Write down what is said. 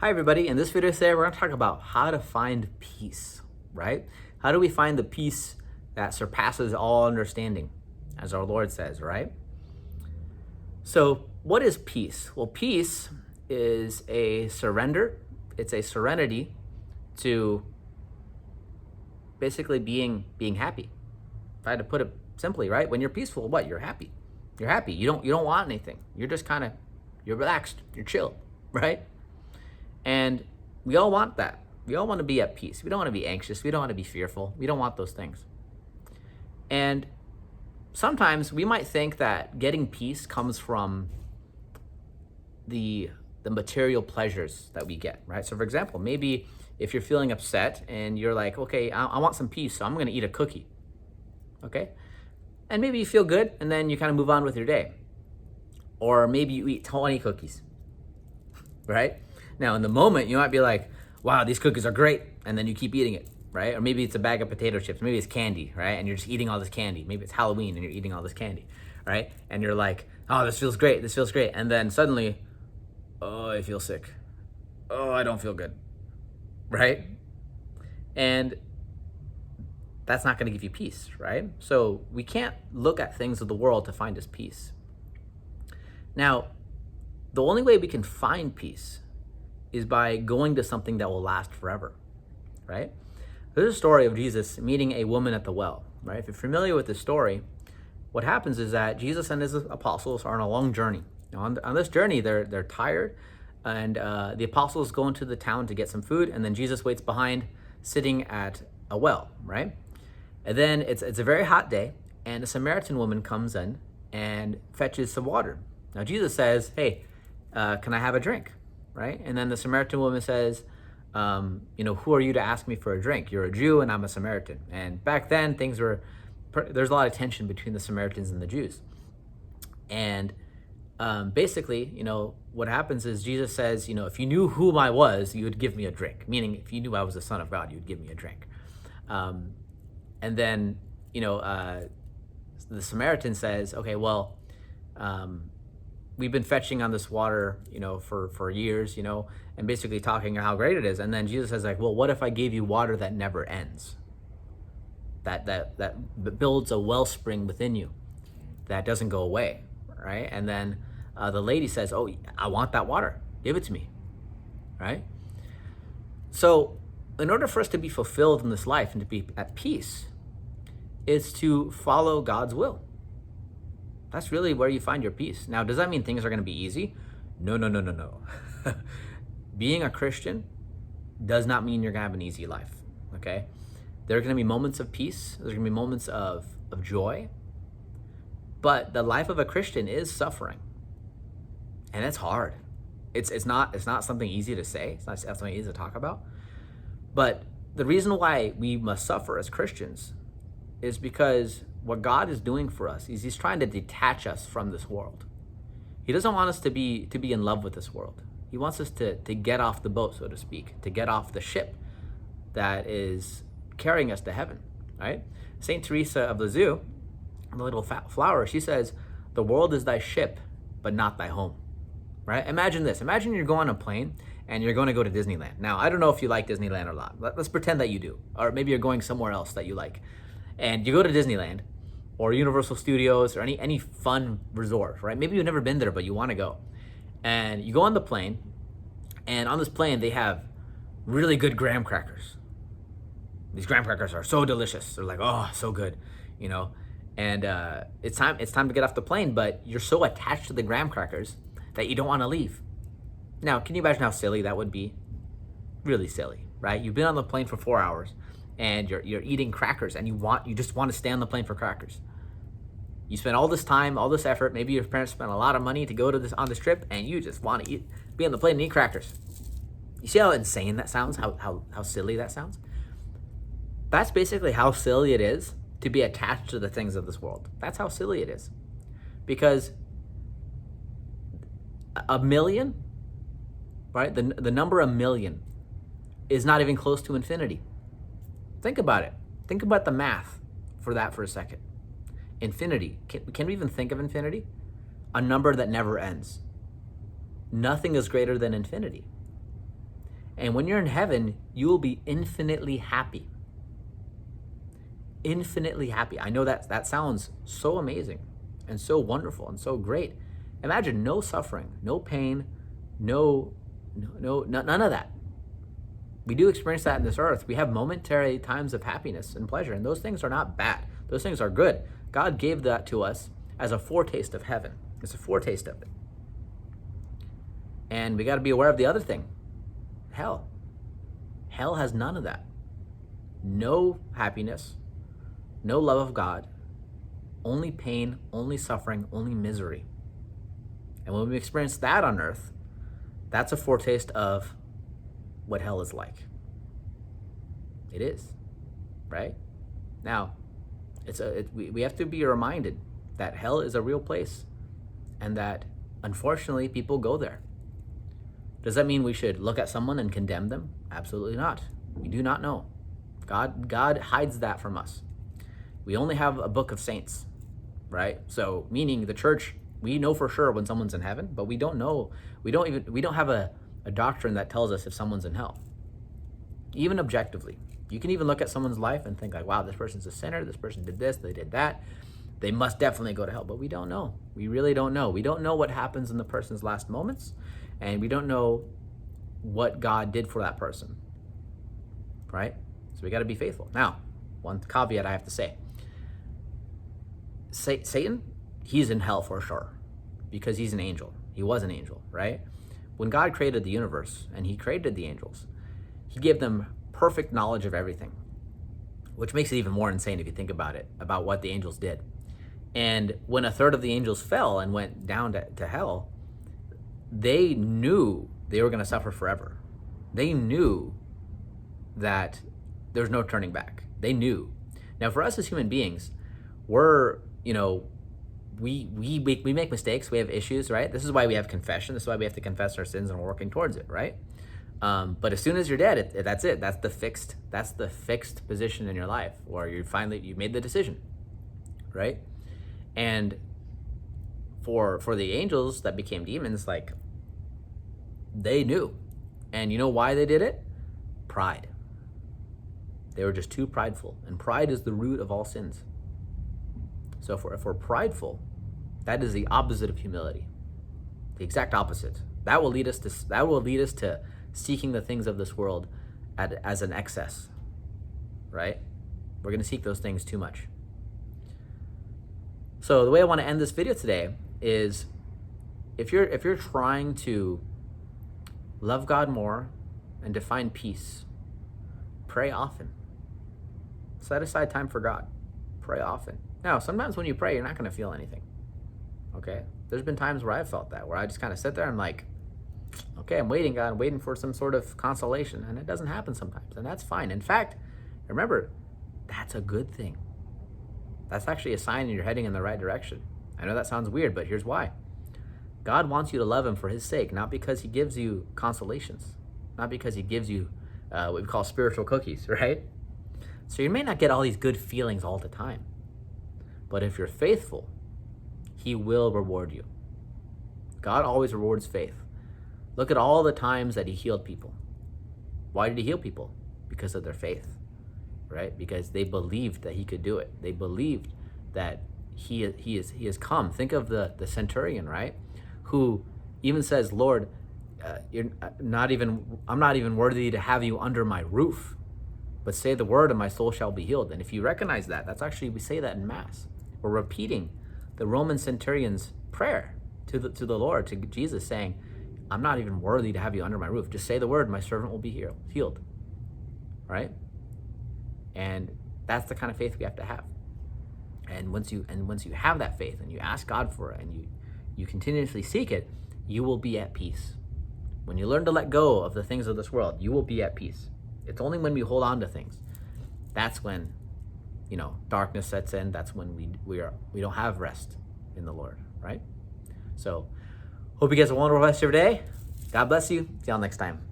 Hi everybody, in this video today we're going to talk about how to find peace, right? How do we find the peace that surpasses all understanding, as our Lord says, right? So what is peace? Well, peace is a surrender, it's a serenity to basically being happy. If I had to put it simply, right? When you're peaceful, what? You're happy. You're happy. You don't want anything. You're just you're relaxed, you're chill, right? And we all want that. We all want to be at peace. We don't want to be anxious. We don't want to be fearful. We don't want those things. And sometimes we might think that getting peace comes from the material pleasures that we get, right? So for example, maybe if you're feeling upset and you're like, okay, I want some peace, so I'm going to eat a cookie, okay? And maybe you feel good and then you kind of move on with your day. Or maybe you eat 20 cookies, right? Now, in the moment, you might be like, wow, these cookies are great. And then you keep eating it, right? Or maybe it's a bag of potato chips. Maybe it's candy, right? And you're just eating all this candy. Maybe it's Halloween and you're eating all this candy, right? And you're like, oh, this feels great. This feels great. And then suddenly, oh, I feel sick. Oh, I don't feel good, right? And that's not going to give you peace, right? So we can't look at things of the world to find us peace. Now, the only way we can find peace is by going to something that will last forever, right? There's a story of Jesus meeting a woman at the well, right? If you're familiar with this story, what happens is that Jesus and his apostles are on a long journey. Now, on this journey, they're tired, and the apostles go into the town to get some food, and then Jesus waits behind, sitting at a well, right? And then it's a very hot day, and a Samaritan woman comes in and fetches some water. Now, Jesus says, hey, can I have a drink? Right? And then the Samaritan woman says, who are you to ask me for a drink? You're a Jew and I'm a Samaritan. And back then there's a lot of tension between the Samaritans and the Jews. And basically, what happens is Jesus says, if you knew who I was, you would give me a drink. Meaning, if you knew I was the Son of God, you would give me a drink. And then, the Samaritan says, okay, well, we've been fetching on this water, for years, and basically talking how great it is. And then Jesus says, like, well, what if I gave you water that never ends? That builds a wellspring within you that doesn't go away, right? And then the lady says, oh, I want that water. Give it to me, right? So in order for us to be fulfilled in this life and to be at peace, is to follow God's will. That's really where you find your peace. Now, does that mean things are going to be easy? No. Being a Christian does not mean you're going to have an easy life, okay? There are going to be moments of peace. There's going to be moments of joy. But the life of a Christian is suffering. And it's hard. It's not something easy to say. It's not something easy to talk about. But the reason why we must suffer as Christians is because what God is doing for us is he's trying to detach us from this world. He doesn't want us to be in love with this world. He wants us to get off the boat, so to speak, to get off the ship that is carrying us to heaven, right? Saint Teresa of Lisieux, the little flower, she says, the world is thy ship, but not thy home, right? Imagine this. Imagine you're going on a plane and you're going to go to Disneyland. Now, I don't know if you like Disneyland or not. Let's pretend that you do. Or maybe you're going somewhere else that you like. And you go to Disneyland or Universal Studios or any fun resort, right? Maybe you've never been there, but you want to go. And you go on the plane, and on this plane, they have really good graham crackers. These graham crackers are so delicious. They're like, oh, so good, And it's time to get off the plane, but you're so attached to the graham crackers that you don't want to leave. Now, can you imagine how silly that would be? Really silly, right? You've been on the plane for 4 hours. And you're eating crackers, and you just want to stay on the plane for crackers. You spend all this time, all this effort. Maybe your parents spent a lot of money to go on this trip, and you just want to be on the plane and eat crackers. You see how insane that sounds? How silly that sounds? That's basically how silly it is to be attached to the things of this world. That's how silly it is, because a million, right? The number a million is not even close to infinity. Think about it. Think about the math for that for a second. Infinity. Can we even think of infinity? A number that never ends. Nothing is greater than infinity. And when you're in heaven, you will be infinitely happy. Infinitely happy. I know that sounds so amazing and so wonderful and so great. Imagine no suffering, no pain, none of that. We do experience that in this earth. We have momentary times of happiness and pleasure, and those things are not bad. Those things are good. God gave that to us as a foretaste of heaven. It's a foretaste of it. And we got to be aware of the other thing. Hell. Hell has none of that. No happiness, no love of God, only pain, only suffering, only misery. And when we experience that on earth, that's a foretaste of what hell is like. It is, right? Now, we have to be reminded that hell is a real place and that, unfortunately, people go there. Does that mean we should look at someone and condemn them? Absolutely not. We do not know. God hides that from us. We only have a book of saints, right? So, meaning the church, we know for sure when someone's in heaven, but we don't know. We don't have a doctrine that tells us if someone's in hell. Even objectively. You can even look at someone's life and think like, wow, this person's a sinner, this person did this, they did that. They must definitely go to hell, but we don't know. We really don't know. We don't know what happens in the person's last moments, and we don't know what God did for that person, right? So we got to be faithful. Now, one caveat I have to say. Satan, he's in hell for sure because he's an angel. He was an angel, right? When God created the universe and he created the angels, he gave them perfect knowledge of everything, which makes it even more insane if you think about it, about what the angels did. And when a third of the angels fell and went down to hell, they knew they were going to suffer forever. They knew that there's no turning back. They knew. Now, for us as human beings, we're, we make mistakes. We have issues, right? This is why we have confession. This is why we have to confess our sins and we're working towards it, right? But as soon as you're dead, that's it. That's the fixed position in your life where you made the decision, right? And for the angels that became demons, like, they knew. And you know why they did it? Pride. They were just too prideful. And pride is the root of all sins. So if we're prideful, that is the opposite of humility. The exact opposite. That will lead us to seeking the things of this world as an excess, right? We're going to seek those things too much. So the way I want to end this video today is, if you're trying to love God more and to find peace, pray often. Set aside time for God. Pray often. Now, sometimes when you pray, you're not going to feel anything. Okay? There's been times where I've felt that, where I just kind of sit there and I'm like, okay, I'm waiting, God, I'm waiting for some sort of consolation, and it doesn't happen sometimes, and that's fine. In fact, remember, that's a good thing. That's actually a sign you're heading in the right direction. I know that sounds weird, but here's why. God wants you to love him for his sake, not because he gives you consolations, not because he gives you what we call spiritual cookies, right? So you may not get all these good feelings all the time, but if you're faithful, he will reward you. God always rewards faith. Look at all the times that he healed people. Why did he heal people? Because of their faith, right? Because they believed that he could do it. They believed that he has come. Think of the centurion, right? Who even says, Lord, I'm not even worthy to have you under my roof, but say the word and my soul shall be healed. And if you recognize that, that's actually, we say that in Mass. We're repeating the Roman centurion's prayer to the Lord, to Jesus, saying, I'm not even worthy to have you under my roof. Just say the word, my servant will be healed. Right? And that's the kind of faith we have to have. And once you have that faith and you ask God for it and you continuously seek it, you will be at peace. When you learn to let go of the things of this world, you will be at peace. It's only when we hold on to things, that's when, darkness sets in. That's when we don't have rest in the Lord, right? So, hope you guys have a wonderful rest of your day. God bless you. See y'all next time.